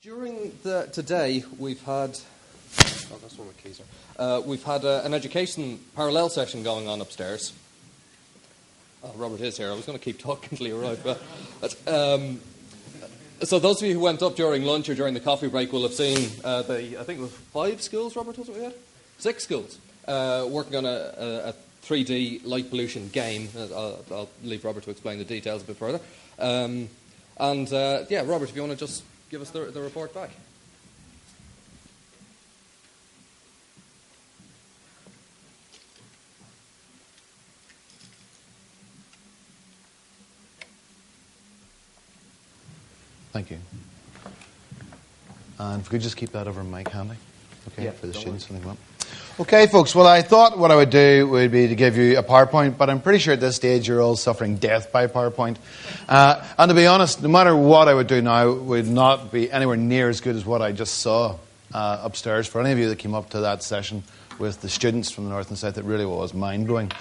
During today, we've had... Oh, that's one of my keys. We've had an education parallel session going on upstairs. Oh, Robert is here. I was going to keep talking until he arrived. So those of you who went up during lunch or during the coffee break will have seen, I think it was 5 schools, Robert, was it we had? 6 schools working on a 3D light pollution game. I'll leave Robert to explain the details a bit further. Yeah, Robert, if you want to just give us the report back. Thank you. And if we could just keep that over mic handy, okay, yeah, for the students. Okay, folks, well, I thought what I would do would be to give you a PowerPoint, but I'm pretty sure at this stage you're all suffering death by PowerPoint. And to be honest, no matter what I would do now, would not be anywhere near as good as what I just saw upstairs. For any of you that came up to that session with the students from the north and south, it really was mind-blowing.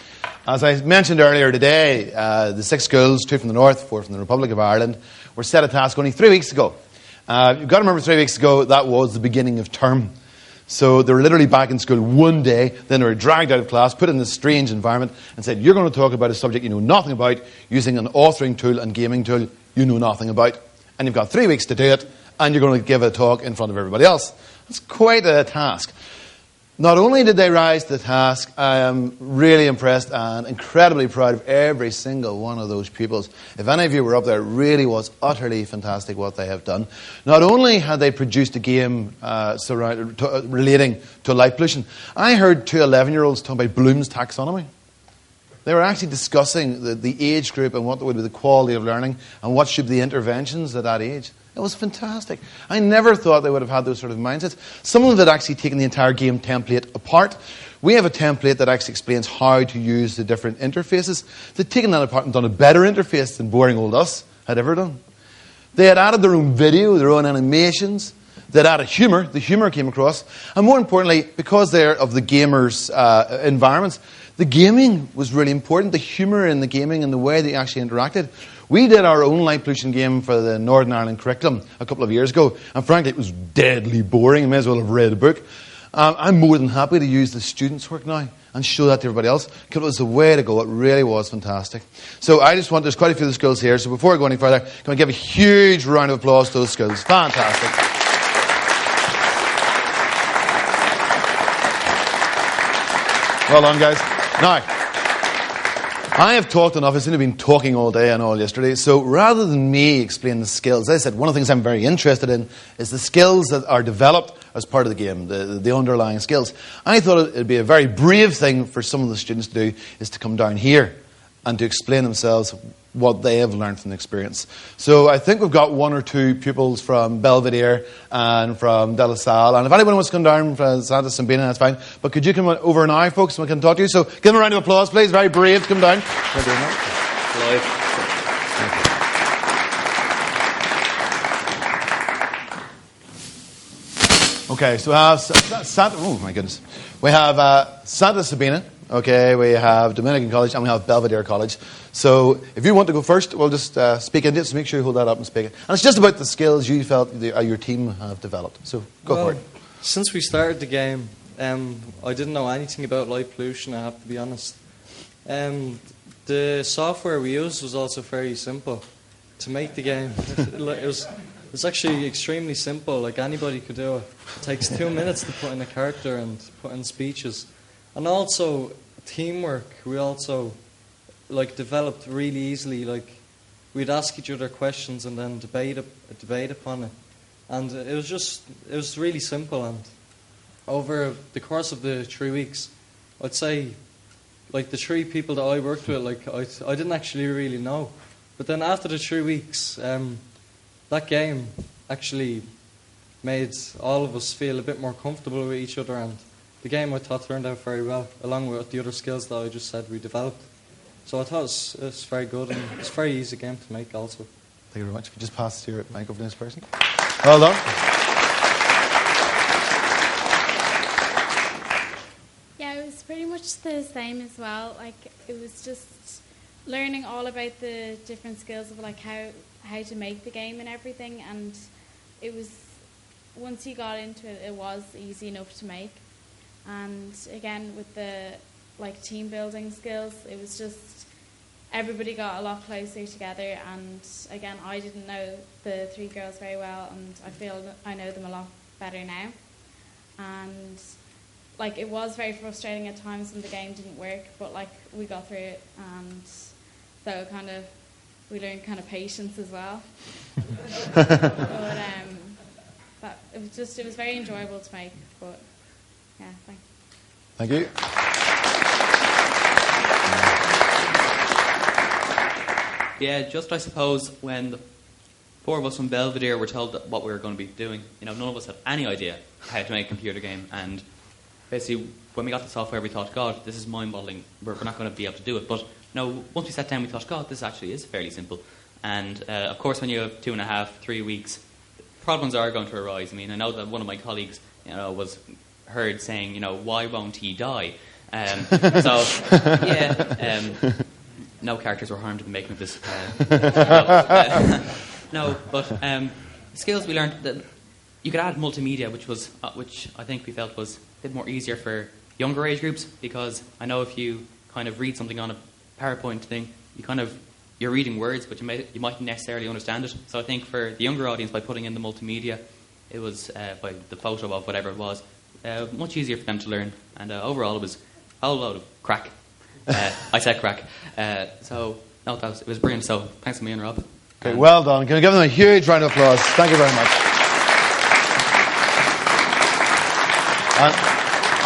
As I mentioned earlier today, the 6 schools, 2 from the north, 4 from the Republic of Ireland, were set a task only 3 weeks ago. You've got to remember 3 weeks ago, that was the beginning of term. So they were literally back in school one day, then they were dragged out of class, put in this strange environment, and said, you're going to talk about a subject you know nothing about, using an authoring tool and gaming tool you know nothing about. And you've got 3 weeks to do it, and you're going to give a talk in front of everybody else. It's quite a task. Not only did they rise to the task, I am really impressed and incredibly proud of every single one of those pupils. If any of you were up there, it really was utterly fantastic what they have done. Not only had they produced a game relating to light pollution, I heard 2 11-year-olds talking about Bloom's taxonomy. They were actually discussing the age group and what would be the quality of learning and what should be the interventions at that age. It was fantastic. I never thought they would have had those sort of mindsets. Some of them had actually taken the entire game template apart. We have a template that actually explains how to use the different interfaces. They'd taken that apart and done a better interface than boring old us had ever done. They had added their own video, their own animations. They'd added humour. The humour came across. And more importantly, because they're of the gamers' environments, the gaming was really important. The humour in the gaming and the way they actually interacted. We did our own light pollution game for the Northern Ireland curriculum a couple of years ago, and frankly, it was deadly boring. I may as well have read a book. I'm more than happy to use the students' work now and show that to everybody else, because it was the way to go. It really was fantastic. So I just want, there's quite a few of the schools here, so before I go any further, can I give a huge round of applause to those schools? Fantastic. Well done, guys. Now, I have talked enough. I've been talking all day and all yesterday. So rather than me explain the skills, as I said, one of the things I'm very interested in is the skills that are developed as part of the game, the underlying skills. I thought it would be a very brave thing for some of the students to do is to come down here and to explain themselves what they have learned from the experience. So I think we've got 1 or 2 pupils from Belvedere and from De La Salle. And if anyone wants to come down from Santa Sabina, that's fine. But could you come over now, folks, and we can talk to you? So give them a round of applause, please. Very brave to come down. Okay, so we have Santa... Oh, my goodness. We have Santa Sabina. Okay, we have Dominican College and we have Belvedere College. So if you want to go first, we'll just speak into it. So make sure you hold that up and speak it. And it's just about the skills you felt your team have developed. So go for it. Since we started the game, I didn't know anything about light pollution, I have to be honest. The software we used was also very simple to make the game. It was actually extremely simple. Like anybody could do it. It takes 2 minutes to put in a character and put in speeches. And also teamwork, we also developed really easily. We'd ask each other questions and then debate upon it. And it was really simple. And over the course of the 3 weeks, I'd say the 3 people that I worked with, I didn't actually really know. But then after the 3 weeks, that game actually made all of us feel a bit more comfortable with each other, and the game, I thought, turned out very well, along with the other skills that I just said we developed. So I thought it was very good, and it's a very easy game to make also. Thank you very much. If you just pass your mic over to this person. Well done. Yeah, it was pretty much the same as well. It was just learning all about the different skills of how to make the game and everything, and it was once you got into it, it was easy enough to make. And again, with the team building skills, it was just everybody got a lot closer together. And again, I didn't know the three girls very well, and I feel that I know them a lot better now. And it was very frustrating at times when the game didn't work, but we got through it, and so we learned patience as well. But it was very enjoyable to make. But yeah, thanks. Thank you. Yeah, just I suppose when the four of us from Belvedere were told that what we were going to be doing, none of us had any idea how to make a computer game, and basically when we got the software we thought, God, this is mind-boggling, we're not going to be able to do it. But once we sat down we thought, God, this actually is fairly simple. And of course when you have 2.5, 3 weeks, problems are going to arise. I know that one of my colleagues was heard saying, why won't he die? No characters were harmed in the making of this. Skills we learned that you could add multimedia, which I think we felt was a bit more easier for younger age groups, because I know if you read something on a PowerPoint thing, you're reading words, but you mightn't necessarily understand it. So I think for the younger audience, by putting in the multimedia, it was by the photo of whatever it was, much easier for them to learn. And overall, it was a whole load of crack. I said crack. It was brilliant. So thanks to me and Rob. Okay, well done. Can we give them a huge round of applause? Thank you very much.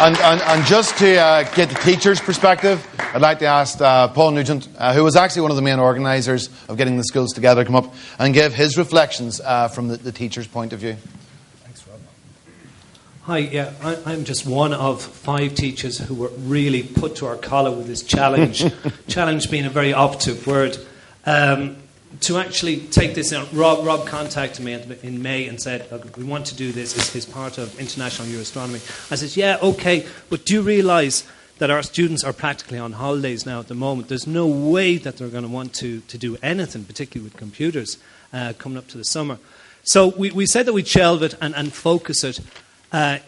And just to get the teacher's perspective, I'd like to ask Paul Nugent, who was actually one of the main organisers of getting the schools together, to come up and give his reflections from the teacher's point of view. Thanks, Rob. Hi, yeah, I'm just one of 5 teachers who were really put to our collar with this challenge. Challenge being a very operative word. To actually take this on, Rob contacted me in May and said, look, we want to do this as part of International Euroastronomy. I said, yeah, okay, but do you realise that our students are practically on holidays now at the moment? There's no way that they're going to want to do anything, particularly with computers, coming up to the summer. So we said that we'd shelve it and focus it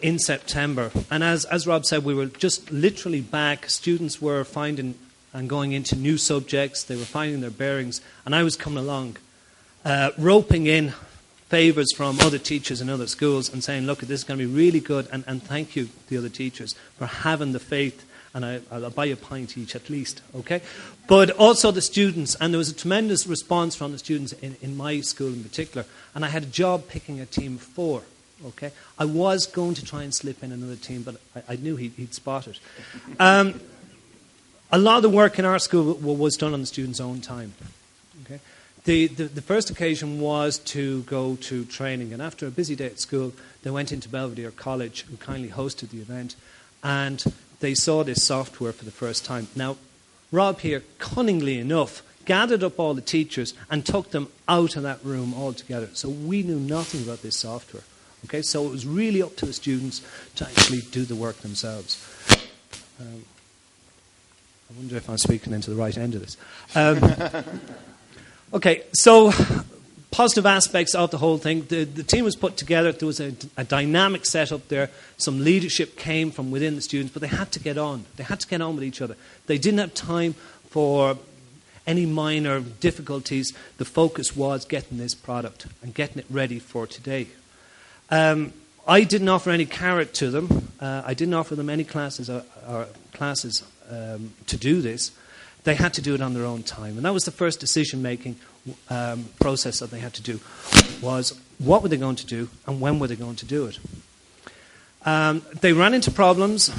in September. And as Rob said, we were just literally back. Students were finding and going into new subjects. They were finding their bearings. And I was coming along, roping in favours from other teachers in other schools and saying, look, this is going to be really good. And thank you, the other teachers, for having the faith. And I'll buy you a pint each at least, okay? But also the students. And there was a tremendous response from the students in my school in particular. And I had a job picking a team of 4. Okay, I was going to try and slip in another team, but I knew he'd spot it. A lot of the work in our school was done on the students' own time. Okay, the first occasion was to go to training, and after a busy day at school, they went into Belvedere College, who kindly hosted the event, and they saw this software for the first time. Now, Rob here, cunningly enough, gathered up all the teachers and took them out of that room altogether. So we knew nothing about this software. Okay, so it was really up to the students to actually do the work themselves. I wonder if I'm speaking into the right end of this. Okay, so positive aspects of the whole thing. The team was put together. There was a dynamic setup there. Some leadership came from within the students, but they had to get on. They had to get on with each other. They didn't have time for any minor difficulties. The focus was getting this product and getting it ready for today. I didn't offer any carrot to them. I didn't offer them any classes to do this. They had to do it on their own time. And that was the first decision-making process that they had to do, was what were they going to do and when were they going to do it. They ran into problems.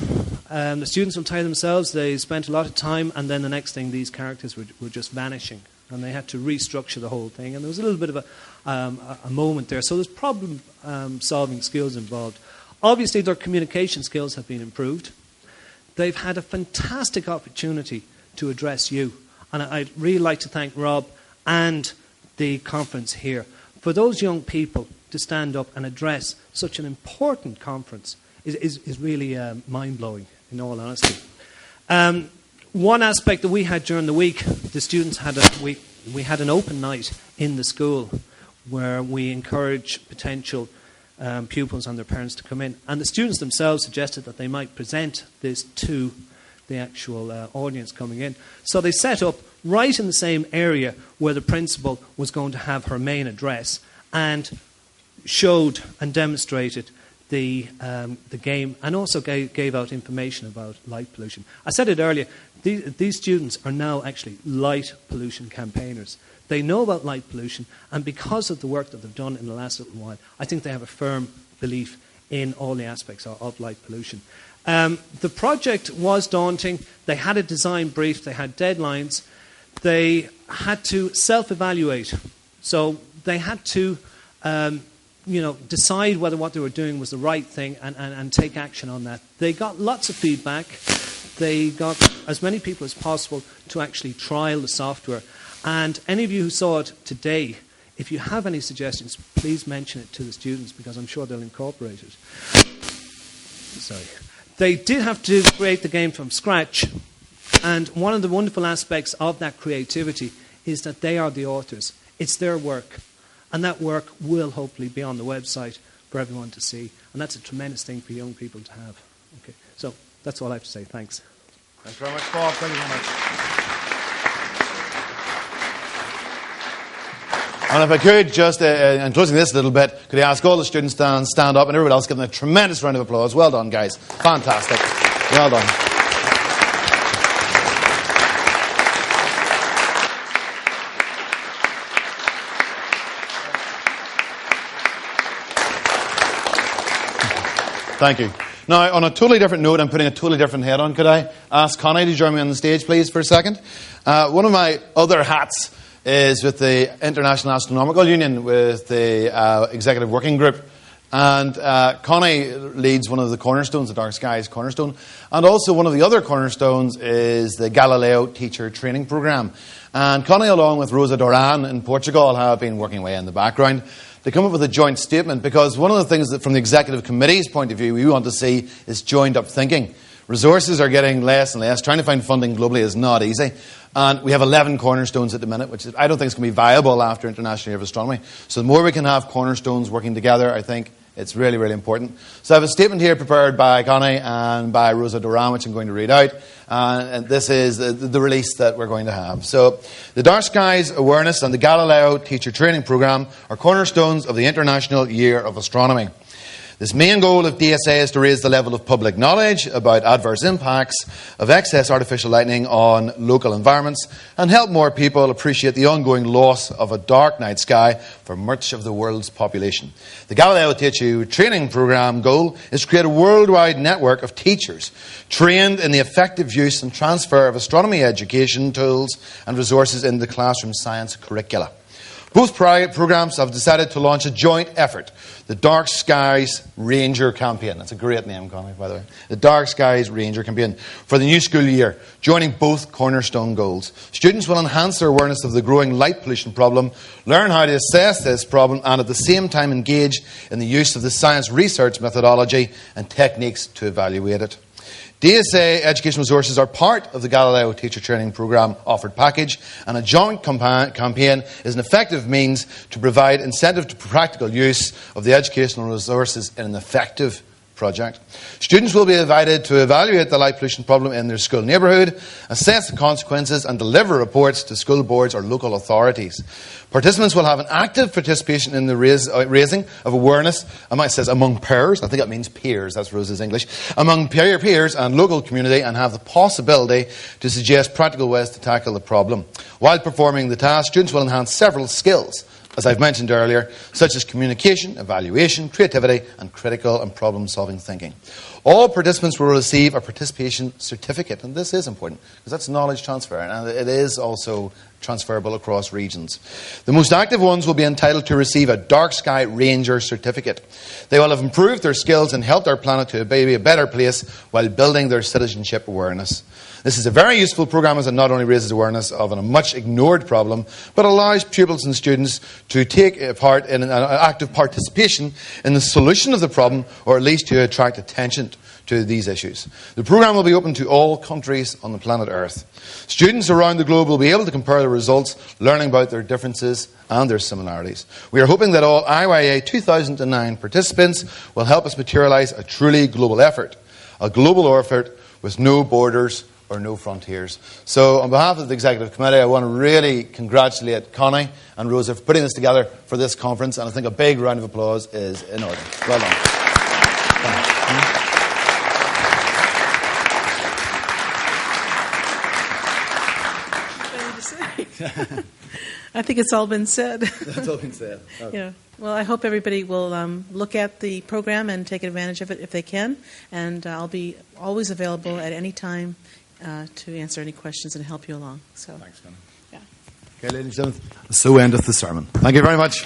The students will tell themselves they spent a lot of time, and then the next thing, these characters were just vanishing. And they had to restructure the whole thing. And there was a little bit of a moment there. So there's problem-solving skills involved. Obviously, their communication skills have been improved. They've had a fantastic opportunity to address you. And I'd really like to thank Rob and the conference here. For those young people to stand up and address such an important conference is really mind-blowing, in all honesty. One aspect that we had during the week, the students had we had an open night in the school where we encourage potential pupils and their parents to come in. And the students themselves suggested that they might present this to the actual audience coming in. So they set up right in the same area where the principal was going to have her main address, and showed and demonstrated the game, and also gave out information about light pollution. I said it earlier, these students are now actually light pollution campaigners. They know about light pollution, and because of the work that they've done in the last little while, I think they have a firm belief in all the aspects of light pollution. The project was daunting. They had a design brief, they had deadlines, they had to self-evaluate. So they had to decide whether what they were doing was the right thing and take action on that. They got lots of feedback. They got as many people as possible to actually trial the software. And any of you who saw it today, if you have any suggestions, please mention it to the students, because I'm sure they'll incorporate it. Sorry. They did have to create the game from scratch. And one of the wonderful aspects of that creativity is that they are the authors. It's their work. And that work will hopefully be on the website for everyone to see. And that's a tremendous thing for young people to have. Okay, so that's all I have to say. Thanks. Thanks very much, Paul. Thank you very much. And if I could, just in closing this a little bit, could I ask all the students to stand up, and everybody else give them a tremendous round of applause. Well done, guys. Fantastic. Well done. Thank you. Now, on a totally different note, I'm putting a totally different head on. Could I ask Connie to join me on the stage, please, for a second? One of my other hats is with the International Astronomical Union, with the Executive Working Group. And Connie leads one of the cornerstones, the Dark Skies Cornerstone. And also one of the other cornerstones is the Galileo Teacher Training Programme. And Connie, along with Rosa Duran in Portugal, have been working away in the background. They come up with a joint statement, because one of the things that from the Executive Committee's point of view we want to see is joined-up thinking. Resources are getting less and less. Trying to find funding globally is not easy. And we have 11 cornerstones at the minute, which I don't think is going to be viable after International Year of Astronomy. So the more we can have cornerstones working together, I think it's really, really important. So I have a statement here prepared by Connie and by Rosa Duran, which I'm going to read out. And this is the release that we're going to have. So the Dark Skies Awareness and the Galileo Teacher Training Programme are cornerstones of the International Year of Astronomy. This main goal of DSA is to raise the level of public knowledge about adverse impacts of excess artificial lighting on local environments and help more people appreciate the ongoing loss of a dark night sky for much of the world's population. The Galileo Teacher Training Programme goal is to create a worldwide network of teachers trained in the effective use and transfer of astronomy education tools and resources in the classroom science curricula. Both programmes have decided to launch a joint effort, the Dark Skies Ranger Campaign. That's a great name, Connie, by the way. The Dark Skies Ranger Campaign for the new school year, joining both cornerstone goals. Students will enhance their awareness of the growing light pollution problem, learn how to assess this problem, and at the same time engage in the use of the science research methodology and techniques to evaluate it. DSA education resources are part of the Galileo Teacher Training Programme offered package, and a joint campaign is an effective means to provide incentive to practical use of the educational resources in an effective project. Students will be invited to evaluate the light pollution problem in their school neighbourhood, assess the consequences, and deliver reports to school boards or local authorities. Participants will have an active participation in the raising of awareness, it says among peers, I think that means peers, that's Rose's English, among peers and local community, and have the possibility to suggest practical ways to tackle the problem. While performing the task, students will enhance several skills, as I've mentioned earlier, such as communication, evaluation, creativity, and critical and problem-solving thinking. All participants will receive a participation certificate, and this is important, because that's knowledge transfer, and it is also transferable across regions. The most active ones will be entitled to receive a Dark Sky Ranger certificate. They will have improved their skills and helped our planet to be a better place while building their citizenship awareness. This is a very useful programme, as it not only raises awareness of a much ignored problem, but allows pupils and students to take part in an active participation in the solution of the problem, or at least to attract attention to these issues. The programme will be open to all countries on the planet Earth. Students around the globe will be able to compare the results, learning about their differences and their similarities. We are hoping that all IYA 2009 participants will help us materialise a truly global effort, a global effort with no borders or no frontiers. So on behalf of the Executive Committee, I want to really congratulate Connie and Rosa for putting this together for this conference, and I think a big round of applause is in order. Well done. I think it's all been said. That's all been said. Okay. Yeah. Well, I hope everybody will look at the program and take advantage of it if they can. And I'll be always available at any time to answer any questions and help you along. So, Thanks, Connie. yeah. Okay, ladies and gentlemen, so endeth the sermon. Thank you very much.